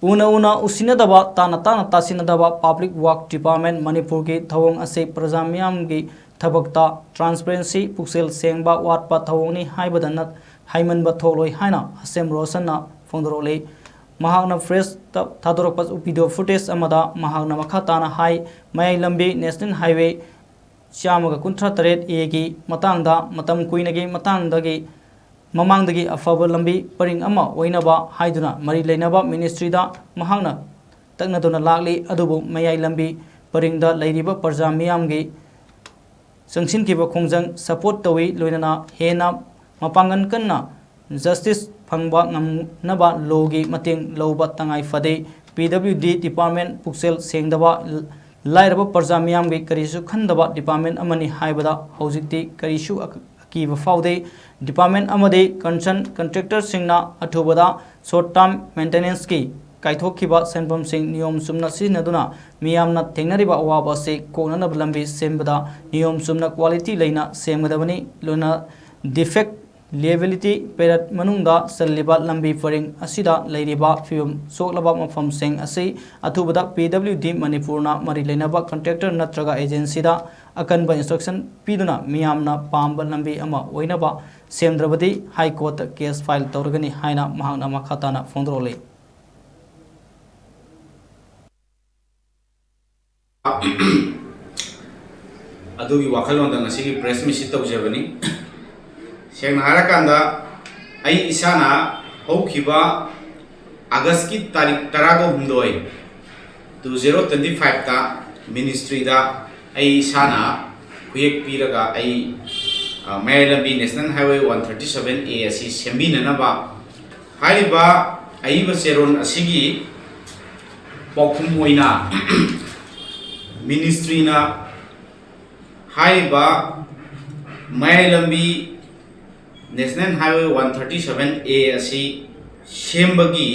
ꯎꯅ ꯎꯅ ꯎꯁꯤꯅꯗꯕ ताना ताना तासिनदबा पब्लिक वर्क डिपार्टमेंट मणिपुर की थवोंग असे प्रजा मियाम की थबकता ट्रांसपेरेंसी पुक्सेल सेंगबा वाटपा थवोंगनी हाइबदन हाइमनबा थोलोय हाइना हसेम रोशनना फोंदरोले महागना फ्रेश थादोरप वीडियो फुटेज अमदा महागना मखाताना हाई मयाई लंबी नेशनल हाईवे चामगा कुंथ्रा तरेट ए की मतांगदा मतम कुइनगी मतांगदगी ममांगदगी अफब लंबी परिंग अमा ओइनबा हाइदुना मरी लेनबा मिनिस्ट्रीदा महागना तकनदुना लागली अदुबु मयाई लंबी परिंगदा लैरिबा प्रजा मियामगी संगसिनकिबा खोंजंग सपोर्ट तवी लोइनना हेना मपांगन कन्ना जस्टिस फंगबा नबा लोगी मतेंग लौबा तंगाई फदे पीडब्ल्यूडी डिपार्टमेंट पुक्सेल सेंगदबा लाइरबा प्रजा मियामगी करिसु खंदबा डिपार्टमेंट अमनी हाइबदा हौजिकती करिसु अकीबा फाउदे डिपार्टमेंट अमदे कंसर्न कंट्रेक्टर सिंगना अथुबदा शॉर्ट टर्म मेंटेनेंस की काइथोखिबा सेंफम सिंग नियम सुमना सिनदुना मियामना थेंगनरिबा अवाबा से कोननब लंबी सेमबदा नियम सुमना क्वालिटी लेना सेमगदबनी लोना डिफेक्ट लिएबिलिटी पेरट मनुंगदा सल्लिबा लंबी फरिंग असिदा लैरिबा फिल्म सोकलबा मफम सिंग असि अथुबदा पीडब्ल्यूडी मणिपुरना मरी लेनबा कंट्रेक्टर नत्रगा एजेंसीदा अकनबा इंस्ट्रक्शन पीदुना मियामना पांबा लंबी अमा ओइनबा सेमद्रबदी हाई कोर्ट केस फाइल तौरगनी हाइना महागना मखाताना फोंदरोले अदुगी वाखलोंदा ngasi प्रेस मिसिट तौजेबनी सेंग हारकांदा आई इसाना हौखिबा अगस्त की तारीख 2025 ता मिनिस्ट्री दा आई इसाना हुयेक पीरगा आई मयालंबी नेशनल हाईवे 137 ए असि सेंबिननबा हारिबा आई बसेरोन असिगी पौखुम ओइना मिनिस्ट्री ना हारिबा मयालंबी नेशनल हाईवे 137 ए असि सेंबगी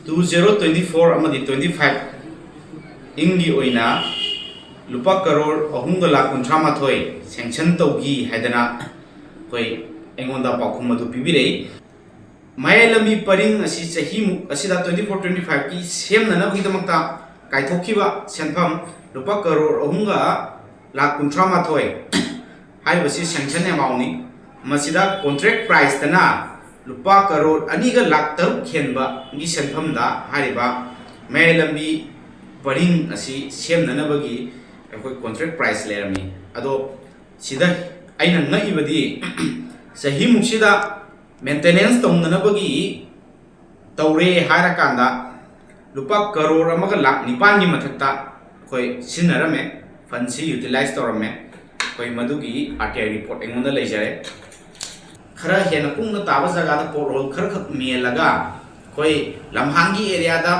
2024 अमदी 25 इंगी ओइना लुपा करोड़ 3,53,000 सेंक्शन तौगी हैदना कोई एंगोंदा पाखुम मधु पिबिरे मयालंबी परिंग असि चही असिदा 24-25 की सेमनना बगिदमक्ता काइथोखिबा सेंफम लुपा करोड़ 3,53,000 हाइबसी सेंक्शन अमाउंटनी मसिदा कॉन्ट्रैक्ट प्राइस तना लुपा करोड़ 2,03,000 खेनबा गी सेंफमदा हारिबा मयालंबी परिंग असि सेमननबगी अखोई कॉन्ट्रैक्ट प्राइस लेरमी अदो सिदा आइना नइबदी सही मुक्सिदा मेंटेनेंस तौननबगी तौरे हारकांदा लुपा करोड़ 1,09,000 की मथक्ता अखोई सिनरमे फंसी यूटिलाइज तौरमे कोई मधुगी आरटीआई रिपोर्ट एंगोंदा लेजरे खरा हेना पुंगना ताबा जगह दा पोरोल खर खक मेलगा कोई लमहांगी एरिया दा